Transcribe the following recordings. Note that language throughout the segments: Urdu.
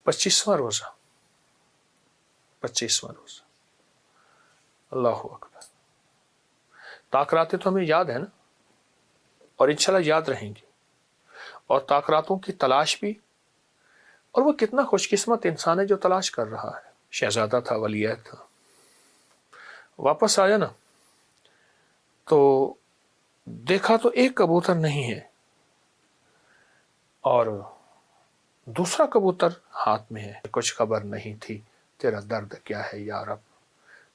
25واں روزہ 25واں روزہ اللہ اکبر. تاکراتیں تو ہمیں یاد ہے نا، اور انشاءاللہ یاد رہیں گی، اور تاکراتوں کی تلاش بھی. اور وہ کتنا خوش قسمت انسان ہے جو تلاش کر رہا ہے. شہزادہ تھا، ولی عہد تھا، واپس آیا نا تو دیکھا تو ایک کبوتر نہیں ہے، اور دوسرا کبوتر ہاتھ میں ہے. کچھ خبر نہیں تھی تیرا درد کیا ہے یا رب،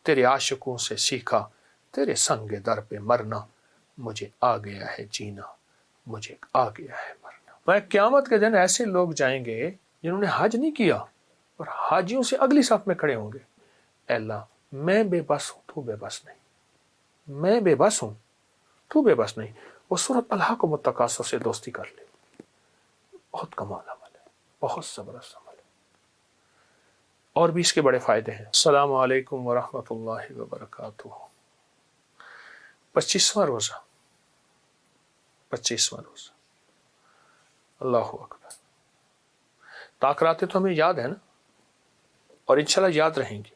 تیرے عاشقوں سے سیکھا تیرے سنگ در پہ مرنا، مجھے آ گیا ہے جینا، مجھے آ گیا ہے مرنا. میں قیامت کے دن ایسے لوگ جائیں گے جنہوں نے حج نہیں کیا اور حاجیوں سے اگلی صف میں کھڑے ہوں گے. اے اللہ میں بے بس ہوں تو بے بس نہیں، میں بے بس ہوں تو بے بس نہیں. وہ سورۃ اللہ کو متقاصر سے دوستی کر لے. بہت کمال عمل ہے، بہت زبردست عمل ہے، اور بھی اس کے بڑے فائدے ہیں. السلام علیکم ورحمۃ اللہ وبرکاتہ. 25واں روزہ 25واں روزہ اللہ اکبر. تاکراتیں تو ہمیں یاد ہے نا، اور انشاءاللہ یاد رہیں گی،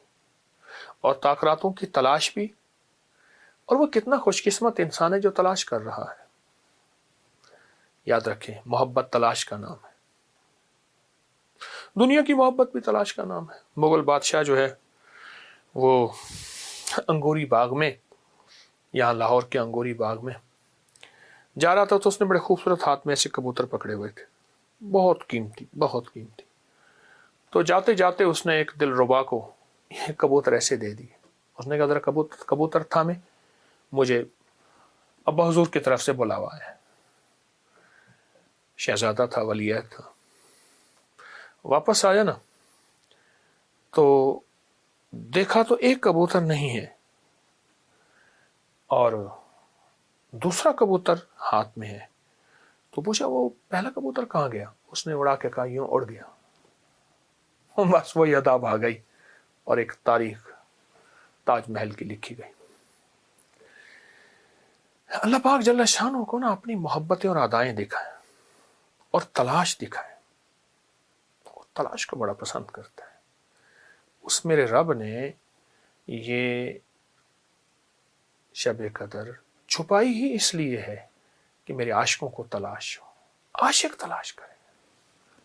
اور تاکراتوں کی تلاش بھی. اور وہ کتنا خوش قسمت انسان ہے جو تلاش کر رہا ہے. یاد رکھیں، محبت تلاش کا نام ہے. دنیا کی محبت بھی تلاش کا نام ہے. مغل بادشاہ جو ہے وہ انگوری باغ میں، یہاں لاہور کے انگوری باغ میں جا رہا تھا، تو اس نے بڑے خوبصورت ہاتھ میں ایسے کبوتر پکڑے ہوئے تھے، بہت قیمتی بہت قیمتی. تو جاتے جاتے اس نے ایک دل ربا کو یہ کبوتر ایسے دے دی. اس نے کہا ذرا کبوتر تھا میں، مجھے ابا حضور کی طرف سے بلاوا ہے. شہزادہ تھا، ولی عہد تھا، واپس آیا نا تو دیکھا تو ایک کبوتر نہیں ہے، اور دوسرا کبوتر ہاتھ میں ہے. تو پوچھا وہ پہلا کبوتر کہاں گیا؟ اس نے اڑا کے کہا یوں اڑ گیا. بس وہی اداب آ گئی اور ایک تاریخ تاج محل کی لکھی گئی. اللہ پاک جل شانہ کو نا اپنی محبتیں اور ادائیں دکھائیں اور تلاش دکھائیں. تلاش کو بڑا پسند کرتا ہے. اس میرے رب نے یہ شب قدر چھپائی ہی اس لیے ہے کہ میرے عاشقوں کو تلاش ہو. عاشق تلاش کریں.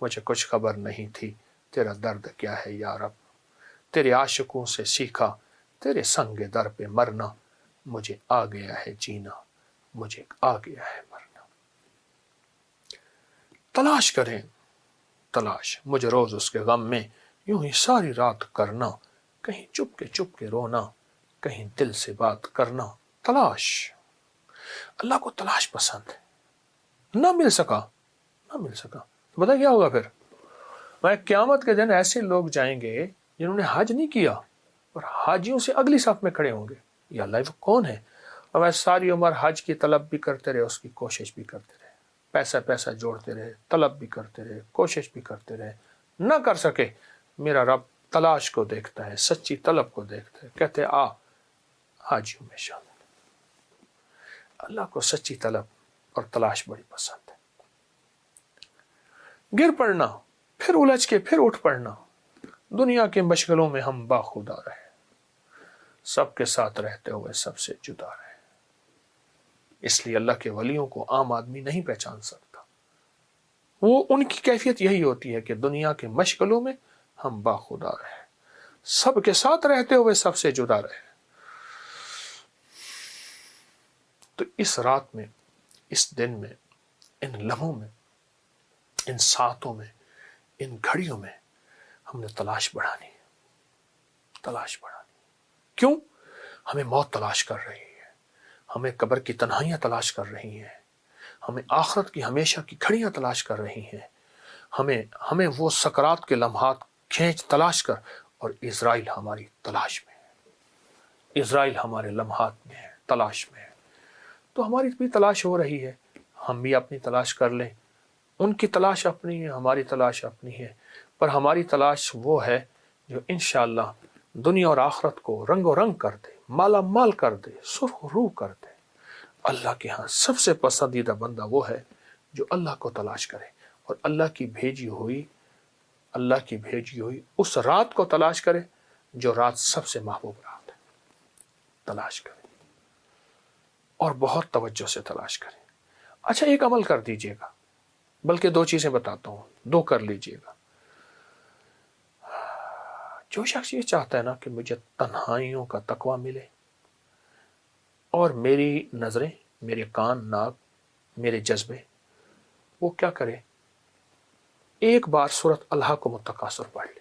مجھے کچھ خبر نہیں تھی تیرا درد کیا ہے یا رب، تیرے عاشقوں سے سیکھا تیرے سنگ در پہ مرنا، مجھے آ گیا ہے جینا، مجھے آ گیا ہے مرنا. تلاش کریں تلاش. مجھے روز اس کے غم میں یوں ہی ساری رات کرنا، کہیں چپ کے رونا، کہیں دل سے بات کرنا. تلاش. اللہ کو تلاش پسند ہے. نہ مل سکا تو پتہ کیا ہوگا پھر؟ میں قیامت کے دن ایسے لوگ جائیں گے جنہوں نے حج نہیں کیا اور حاجیوں سے اگلی صف میں کھڑے ہوں گے. یا اللہ وہ کون ہے؟ اور میں ساری عمر حج کی طلب بھی کرتے رہے، اس کی کوشش بھی کرتے رہے، پیسہ جوڑتے رہے، طلب بھی کرتے رہے، کوشش بھی کرتے رہے، نہ کر سکے. میرا رب تلاش کو دیکھتا ہے، سچی طلب کو دیکھتا ہے. کہتے آ حاجیوں میں شامل. اللہ کو سچی طلب اور تلاش بڑی پسند ہے. گر پڑنا، پھر الجھ کے پھر اٹھ پڑنا. دنیا کے مشغلوں میں ہم باخدا رہے، سب کے ساتھ رہتے ہوئے سب سے جدا رہے. اس لیے اللہ کے ولیوں کو عام آدمی نہیں پہچان سکتا. وہ ان کی کیفیت یہی ہوتی ہے کہ دنیا کے مشغلوں میں ہم باخدا رہے، سب کے ساتھ رہتے ہوئے سب سے جدا رہے. تو اس رات میں، اس دن میں، ان لمحوں میں، ان ساعتوں میں، ان گھڑیوں میں ہم نے تلاش بڑھانی. کیوں؟ ہمیں موت تلاش کر رہی ہے، ہمیں قبر کی تنہائیاں تلاش کر رہی ہیں، ہمیں آخرت کی ہمیشہ کی گھڑیاں تلاش کر رہی ہیں. ہمیں وہ سکرات کے لمحات کھینچ تلاش کر. اور اسرائیل ہماری تلاش میں ہے، اسرائیل ہمارے لمحات میں ہے، تلاش میں ہے. تو ہماری بھی تلاش ہو رہی ہے، ہم بھی اپنی تلاش کر لیں. ان کی تلاش اپنی ہے، ہماری تلاش اپنی ہے. پر ہماری تلاش وہ ہے جو انشاءاللہ دنیا اور آخرت کو رنگ و رنگ کر دے، مالا مال کر دے، سرخ روح کر دے. اللہ کے ہاں سب سے پسندیدہ بندہ وہ ہے جو اللہ کو تلاش کرے اور اللہ کی بھیجی ہوئی اللہ کی بھیجی ہوئی اس رات کو تلاش کرے جو رات سب سے محبوب رات ہے، تلاش کرے اور بہت توجہ سے تلاش کرے۔ اچھا ایک عمل کر دیجئے گا، بلکہ 2 چیزیں بتاتا ہوں، 2 کر لیجئے گا۔ جو شخص یہ چاہتا ہے نا کہ مجھے تنہائیوں کا تقوی ملے اور میری نظریں، میرے کان، ناک، میرے جذبے، وہ کیا کرے؟ ایک بار سورۃ الحاقم التکاثر پڑھ لے،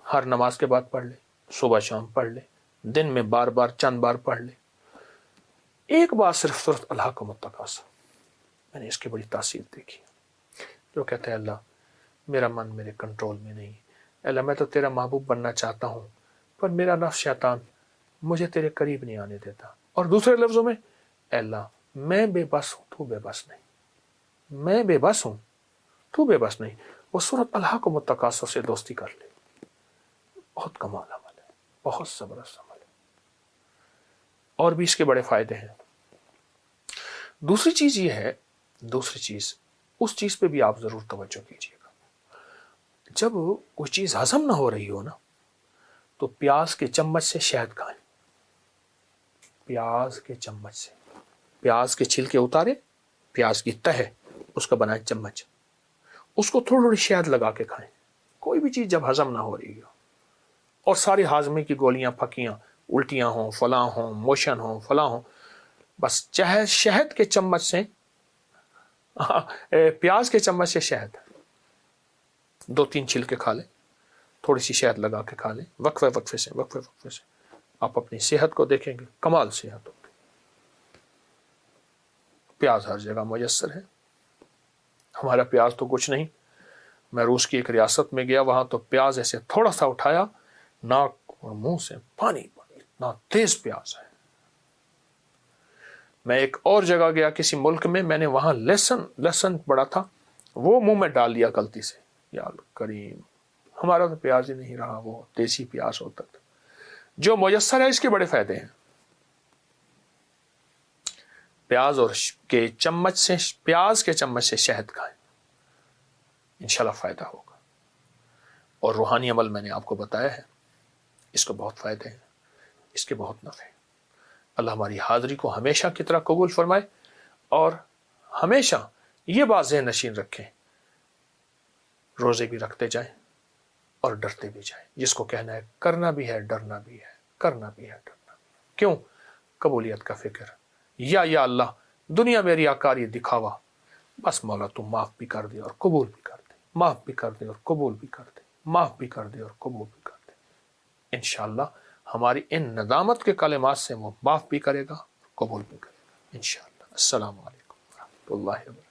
ہر نماز کے بعد پڑھ لے، صبح شام پڑھ لے، دن میں بار بار چند بار پڑھ لے، ایک بار صرف سورۃ الحاقم التکاثر۔ میں نے اس کی بڑی تاثیر دیکھی۔ جو کہتے ہیں اللہ میرا من میرے کنٹرول میں نہیں، اللہ میں تو تیرا محبوب بننا چاہتا ہوں پر میرا نفس شیطان مجھے تیرے قریب نہیں آنے دیتا، اور دوسرے لفظوں میں اے اللہ میں بے بس ہوں تو بے بس نہیں، میں بے بس ہوں تو بے بس نہیں، وہ سورۃ الحاقم التکاثر سے دوستی کر لے۔ بہت کمال عمل ہے، بہت زبردست عمل ہے، اور بھی اس کے بڑے فائدے ہیں۔ دوسری چیز یہ ہے، دوسری چیز اس چیز پہ بھی آپ ضرور توجہ کیجیے گا، جب کوئی چیز ہضم نہ ہو رہی ہو نا تو پیاز کے چمچ سے شہد کھائیں، پیاز کے چمچ سے، پیاز کے چھلکے اتارے، پیاز کی تہ اس کا بنائے چمچ، اس کو تھوڑی تھوڑی شہد لگا کے کھائیں۔ کوئی بھی چیز جب ہضم نہ ہو رہی ہو اور ساری ہاضمے کی گولیاں پھکیاں، الٹیاں ہوں، فلاں ہوں، موشن ہوں، فلاں ہوں، بس چاہے شہد کے چمچ سے، پیاز کے چمچ سے شہد 2-3 چھلکے کھا لیں، تھوڑی سی شہد لگا کے کھا لیں، وقفے سے آپ اپنی صحت کو دیکھیں گے، کمال صحت ہوگی۔ پیاز ہر جگہ میسر ہے، ہمارا پیاز تو کچھ نہیں۔ میں روس کی ایک ریاست میں گیا، وہاں تو پیاز ایسے تھوڑا سا اٹھایا، ناک اور منہ سے پانی، اتنا تیز پیاز ہے۔ میں ایک اور جگہ گیا کسی ملک میں، میں نے وہاں لہسن بڑا تھا، وہ منہ میں ڈال لیا غلطی سے، یا کریم ہمارا تو پیاز ہی نہیں رہا، وہ دیسی پیاز ہوتا تھا۔ جو میسر ہے اس کے بڑے فائدے ہیں۔ پیاز کے چمچ سے شہد کھائیں، انشاءاللہ فائدہ ہوگا۔ اور روحانی عمل میں نے آپ کو بتایا ہے، اس کو بہت فائدے ہیں، اس کے بہت نفع ہیں۔ اللہ ہماری حاضری کو ہمیشہ کی طرح قبول فرمائے، اور ہمیشہ یہ بات ذہن نشین رکھیں، روزے بھی رکھتے جائیں اور ڈرتے بھی جائیں۔ جس کو کہنا ہے کرنا بھی ہے، ڈرنا بھی ہے، کرنا بھی ہے، ڈرنا بھی ہے۔ کیوں؟ قبولیت کا فکر۔ یا اللہ دنیا میں ریاکاری دکھاوا، بس مولا تو معاف بھی کر دے اور قبول بھی کر دے، معاف بھی کر دے اور قبول بھی کر دے، معاف بھی کر دے اور قبول بھی کر دے۔ انشاءاللہ ہماری ان ندامت کے کلمات سے وہ معاف بھی کرے گا، قبول بھی کرے گا انشاءاللہ۔ السلام علیکم ورحمۃ اللہ وبرکاتہ۔